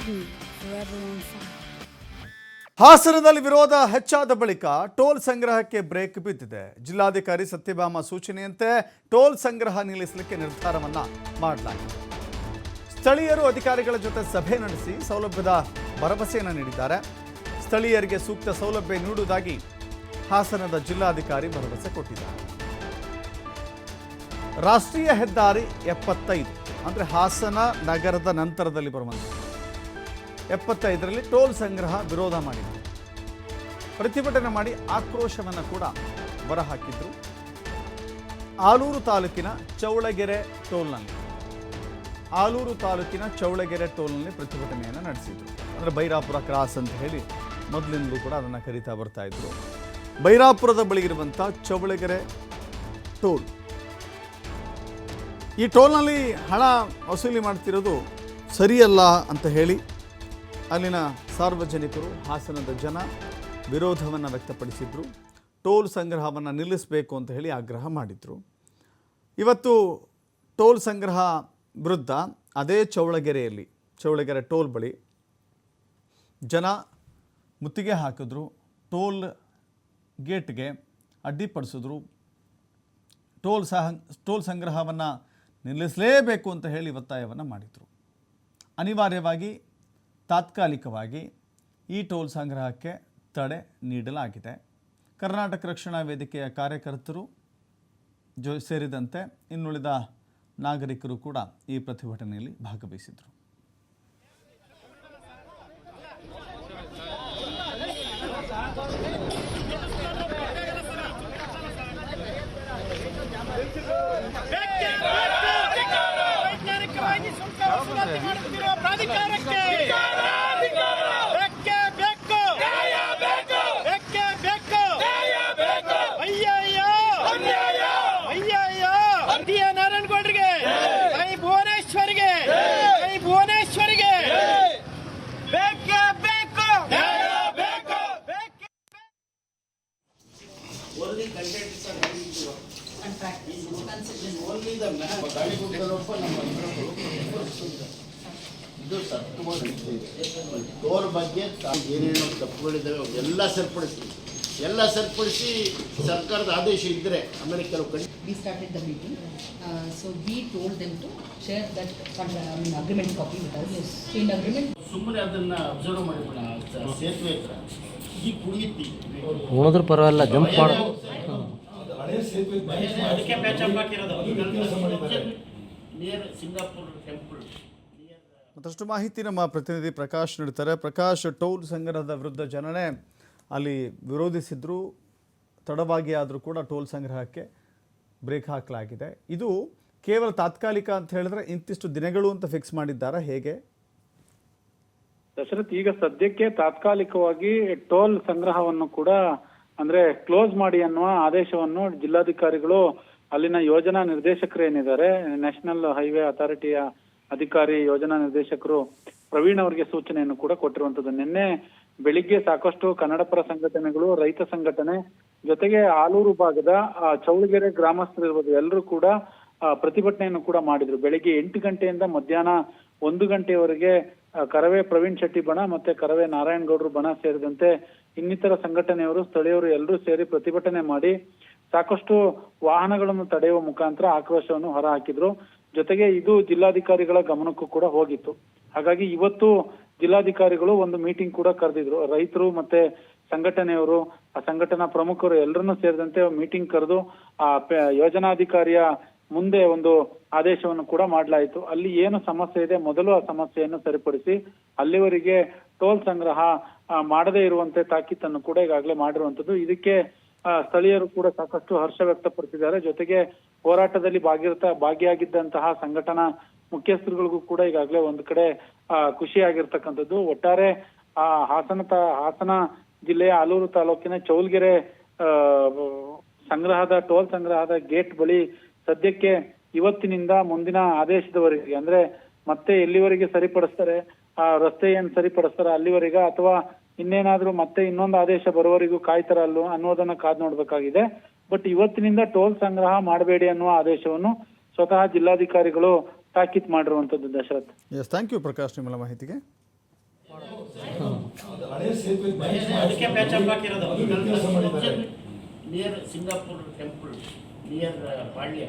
me forever on fire. ಹಾಸನದಲ್ಲಿ ವಿರೋಧ ಹೆಚ್ಚಾದ ಬಳಿಕ ಟೋಲ್ ಸಂಗ್ರಹಕ್ಕೆ ಬ್ರೇಕ್ ಬಿದ್ದಿದೆ. ಜಿಲ್ಲಾಧಿಕಾರಿ ಸತ್ಯಭಾಮ ಸೂಚನೆಯಂತೆ ಟೋಲ್ ಸಂಗ್ರಹ ನಿಲ್ಲಿಸಲಿಕ್ಕೆ ನಿರ್ಧಾರವನ್ನ ಮಾಡಲಾಗಿದೆ. ಸ್ಥಳೀಯರು ಅಧಿಕಾರಿಗಳ ಜೊತೆ ಸಭೆ ನಡೆಸಿ ಸೌಲಭ್ಯದ ಭರವಸೆಯನ್ನು ನೀಡಿದ್ದಾರೆ. ಸ್ಥಳೀಯರಿಗೆ ಸೂಕ್ತ ಸೌಲಭ್ಯ ನೀಡುವುದಾಗಿ ಹಾಸನದ ಜಿಲ್ಲಾಧಿಕಾರಿ ಭರವಸೆ ಕೊಟ್ಟಿದ್ದಾರೆ. ರಾಷ್ಟ್ರೀಯ ಹೆದ್ದಾರಿ 75 ಅಂದರೆ ಹಾಸನ ನಗರದ ನಂತರದಲ್ಲಿ ಬರುವಂಥದ್ದು 75ರಲ್ಲಿ ಟೋಲ್ ಸಂಗ್ರಹ ವಿರೋಧ ಮಾಡಿದರು. ಪ್ರತಿಭಟನೆ ಮಾಡಿ ಆಕ್ರೋಶವನ್ನು ಕೂಡ ಹೊರಹಾಕಿದ್ರು. ಆಲೂರು ತಾಲೂಕಿನ ಚೌಳಗೆರೆ ಟೋಲ್ನಲ್ಲಿ ಪ್ರತಿಭಟನೆಯನ್ನು ನಡೆಸಿದ್ರು. ಅಂದರೆ ಬೈರಾಪುರ ಕ್ರಾಸ್ ಅಂತ ಹೇಳಿ ಮೊದಲಿಂದಲೂ ಕೂಡ ಅದನ್ನು ಕರೀತಾ ಬರ್ತಾ ಇದ್ರು. ಬೈರಾಪುರದ ಬಳಿ ಇರುವಂಥ ಚೌಳಗೆರೆ ಟೋಲ್, ಈ ಟೋಲ್ನಲ್ಲಿ ಹಣ ವಸೂಲಿ ಮಾಡ್ತಿರೋದು ಸರಿಯಲ್ಲ ಅಂತ ಹೇಳಿ ಅಲ್ಲಿನ ಸಾರ್ವಜನಿಕರು, ಹಾಸನದ ಜನ ವಿರೋಧವನ್ನು ವ್ಯಕ್ತಪಡಿಸಿದರು. ಟೋಲ್ ಸಂಗ್ರಹವನ್ನು ನಿಲ್ಲಿಸಬೇಕು ಅಂತ ಹೇಳಿ ಆಗ್ರಹ ಮಾಡಿದರು. ಇವತ್ತು ಟೋಲ್ ಸಂಗ್ರಹ ವಿರುದ್ಧ ಅದೇ ಚೌಳಗೆರೆ ಟೋಲ್ ಬಳಿ ಜನ ಮುತ್ತಿಗೆ ಹಾಕಿದ್ರು. ಟೋಲ್ ಗೇಟ್ಗೆ ಅಡ್ಡಿಪಡಿಸಿದ್ರು. ಟೋಲ್ ಸಂಗ್ರಹವನ್ನು ನಿಲ್ಲಿಸಲೇಬೇಕು ಅಂತ ಹೇಳಿ ಒತ್ತಾಯವನ್ನು ಮಾಡಿದರು. ಅನಿವಾರ್ಯವಾಗಿ ತಾತ್ಕಾಲಿಕವಾಗಿ ಈ ಟೋಲ್ ಸಂಗ್ರಹಕ್ಕೆ ತಡೆ ನೀಡಲಾಗಿದೆ. ಕರ್ನಾಟಕ ರಕ್ಷಣಾ ವೇದಿಕೆಯ ಕಾರ್ಯಕರ್ತರು ಸೇರಿದಂತೆ ಇನ್ನುಳಿದ ನಾಗರಿಕರು ಕೂಡ ಈ ಪ್ರತಿಭಟನೆಯಲ್ಲಿ ಭಾಗವಹಿಸಿದರು. ಇದು ಟೋಲ್ ಬಗ್ಗೆ ಏನೇನೋ ತಪ್ಪುಗಳಿದ್ದಾವೆ ಎಲ್ಲ ಸರಿಪಡಿಸಿ ಸರ್ಕಾರದ ಆದೇಶ ಇದ್ದರೆ ಆಮೇಲೆ ಕೆಲವು We started the meeting, so we told them to share that agreement copy with us. Yes. In agreement. ಸುಮ್ಮನೆ ಅದನ್ನ ಅಬ್ಸರ್ವ್ ಮಾಡಿಬಿಡ. ಸೇತುವೆ ಹತ್ರ ಈ ಕುಡಿಯುತ್ತಿ ಉಳಿದ್ರ ಪರವಾಗಿಲ್ಲ, ಜಂಪ್ ಮಾಡು. ಅದಕ್ಕೆ ಪ್ಯಾಚ್ ಅಪ್ ಹಾಕಿರೋದು ನಿಯರ್ ಸಿಂಗಾಪುರ್ ಟೆಂಪಲ್. ಮತ್ತಷ್ಟು ಮಾಹಿತಿ ನಮ್ಮ ಪ್ರತಿನಿಧಿ ಪ್ರಕಾಶ್ ನೀಡ್ತಾರೆ. ಪ್ರಕಾಶ್, ಟೋಲ್ ಸಂಗ್ರಹದ ವಿರುದ್ಧ ಜನನೇ ಅಲ್ಲಿ ವಿರೋಧಿಸಿದ್ರು. ತಡವಾಗಿ ಆದರೂ ಕೂಡ ಟೋಲ್ ಸಂಗ್ರಹಕ್ಕೆ ಬ್ರೇಕ್ ಹಾಕಲಾಗಿದೆ. ಇದು ಕೇವಲ ತಾತ್ಕಾಲಿಕ ಅಂತ ಹೇಳಿದ್ರೆ ಇಂತಿಷ್ಟು ದಿನಗಳು ಅಂತ ಫಿಕ್ಸ್ ಮಾಡಿದ್ದಾರಾ, ಹೇಗೆ? ದಶರಥ್, ಈಗ ಸದ್ಯಕ್ಕೆ ತಾತ್ಕಾಲಿಕವಾಗಿ ಟೋಲ್ ಸಂಗ್ರಹವನ್ನು ಕೂಡ ಅಂದ್ರೆ ಕ್ಲೋಸ್ ಮಾಡಿ ಅನ್ನುವ ಆದೇಶವನ್ನು ಜಿಲ್ಲಾಧಿಕಾರಿಗಳು ಅಲ್ಲಿನ ಯೋಜನಾ ನಿರ್ದೇಶಕರು ಏನಿದ್ದಾರೆ, ನ್ಯಾಷನಲ್ ಹೈವೇ ಅಥಾರಿಟಿಯ ಅಧಿಕಾರಿ ಯೋಜನಾ ನಿರ್ದೇಶಕರು ಪ್ರವೀಣ್ ಅವರಿಗೆ ಸೂಚನೆಯನ್ನು ಕೂಡ ಕೊಟ್ಟಿರುವಂತದ್ದು. ನಿನ್ನೆ ಬೆಳಿಗ್ಗೆ ಸಾಕಷ್ಟು ಕನ್ನಡಪರ ಸಂಘಟನೆಗಳು, ರೈತ ಸಂಘಟನೆ ಜೊತೆಗೆ ಆಲೂರು ಭಾಗದ ಚೌಳಗೆರೆ ಗ್ರಾಮಸ್ಥರು ಇರ್ಬೋದು, ಎಲ್ಲರೂ ಕೂಡ ಪ್ರತಿಭಟನೆಯನ್ನು ಕೂಡ ಮಾಡಿದ್ರು. ಬೆಳಿಗ್ಗೆ 8 ಗಂಟೆಯಿಂದ ಮಧ್ಯಾಹ್ನ 1 ಗಂಟೆಯವರೆಗೆ ಕರವೇ ಪ್ರವೀಣ್ ಶೆಟ್ಟಿ ಬಣ ಮತ್ತೆ ಕರವೇ ನಾರಾಯಣಗೌಡರು ಬಣ ಸೇರಿದಂತೆ ಇನ್ನಿತರ ಸಂಘಟನೆಯವರು, ಸ್ಥಳೀಯರು ಎಲ್ಲರೂ ಸೇರಿ ಪ್ರತಿಭಟನೆ ಮಾಡಿ ಸಾಕಷ್ಟು ವಾಹನಗಳನ್ನು ತಡೆಯುವ ಮುಖಾಂತರ ಆಕ್ರೋಶವನ್ನು ಹೊರಹಾಕಿದ್ರು. ಜೊತೆಗೆ ಇದು ಜಿಲ್ಲಾಧಿಕಾರಿಗಳ ಗಮನಕ್ಕೂ ಕೂಡ ಹೋಗಿತ್ತು. ಹಾಗಾಗಿ ಇವತ್ತು ಜಿಲ್ಲಾಧಿಕಾರಿಗಳು ಒಂದು ಮೀಟಿಂಗ್ ಕೂಡ ಕರೆದಿದ್ರು. ರೈತರು ಮತ್ತೆ ಸಂಘಟನೆಯವರು, ಆ ಸಂಘಟನಾ ಪ್ರಮುಖರು ಎಲ್ಲರನ್ನೂ ಸೇರಿದಂತೆ ಮೀಟಿಂಗ್ ಕರೆದು ಆ ಯೋಜನಾಧಿಕಾರಿಯ ಮುಂದೆ ಒಂದು ಆದೇಶವನ್ನು ಕೂಡ ಮಾಡಲಾಯಿತು. ಅಲ್ಲಿ ಏನು ಸಮಸ್ಯೆ ಇದೆ, ಮೊದಲು ಆ ಸಮಸ್ಯೆಯನ್ನು ಸರಿಪಡಿಸಿ ಅಲ್ಲಿವರೆಗೆ ಟೋಲ್ ಸಂಗ್ರಹ ಮಾಡದೇ ಇರುವಂತೆ ತಾಕೀತನ್ನು ಕೂಡ ಈಗಾಗಲೇ ಮಾಡಿರುವಂತದ್ದು. ಇದಕ್ಕೆ ಸ್ಥಳೀಯರು ಕೂಡ ಸಾಕಷ್ಟು ಹರ್ಷ ವ್ಯಕ್ತಪಡಿಸಿದ್ದಾರೆ. ಜೊತೆಗೆ ಹೋರಾಟದಲ್ಲಿ ಭಾಗಿಯಾಗಿದ್ದಂತಹ ಸಂಘಟನಾ ಮುಖ್ಯಸ್ಥರುಗಳಿಗೂ ಕೂಡ ಈಗಾಗಲೇ ಒಂದು ಕಡೆ ಖುಷಿಯಾಗಿರ್ತಕ್ಕಂಥದ್ದು. ಒಟ್ಟಾರೆ ಹಾಸನ ಜಿಲ್ಲೆಯ ಆಲೂರು ತಾಲೂಕಿನ ಚೌಳಗೆರೆ ಟೋಲ್ ಸಂಗ್ರಹದ ಗೇಟ್ ಬಳಿ ಸದ್ಯಕ್ಕೆ ಇವತ್ತಿನಿಂದ ಮುಂದಿನ ಆದೇಶದವರೆಗೆ, ಅಂದ್ರೆ ಮತ್ತೆ ಎಲ್ಲಿವರೆಗೆ ಸರಿಪಡಿಸ್ತಾರೆ, ಆ ರಸ್ತೆ ಏನ್ ಸರಿಪಡಿಸ್ತಾರೆ ಅಲ್ಲಿವರೆಗೆ, ಅಥವಾ ಇನ್ನೇನಾದ್ರೂ ಮತ್ತೆ ಇನ್ನೊಂದು ಆದೇಶ ಬರುವವರೆಗೂ ಕಾಯ್ತಾರ ಅನ್ನೋದನ್ನ ಕಾದ್ ನೋಡ್ಬೇಕಾಗಿದೆ. ಬಟ್ ಇವತ್ತಿನಿಂದ ಟೋಲ್ ಸಂಗ್ರಹ ಮಾಡಬೇಡಿ ಅನ್ನುವ ಆದೇಶವನ್ನು ಸ್ವತಃ ಜಿಲ್ಲಾಧಿಕಾರಿಗಳು ತಾಕೀತು ಮಾಡಿರುವಂತದ್ದು. ದಶರಥ್, ಥ್ಯಾಂಕ್ ಯು ಪ್ರಕಾಶ್, ನಿಮ್ಮೆಲ್ಲ ಮಾಹಿತಿಗೆ. ನಿಯರ್ ಸಿಂಗಾಪುರ್ ಟೆಂಪಲ್ ನಿಯರ್ ಪಾಳ್ಯ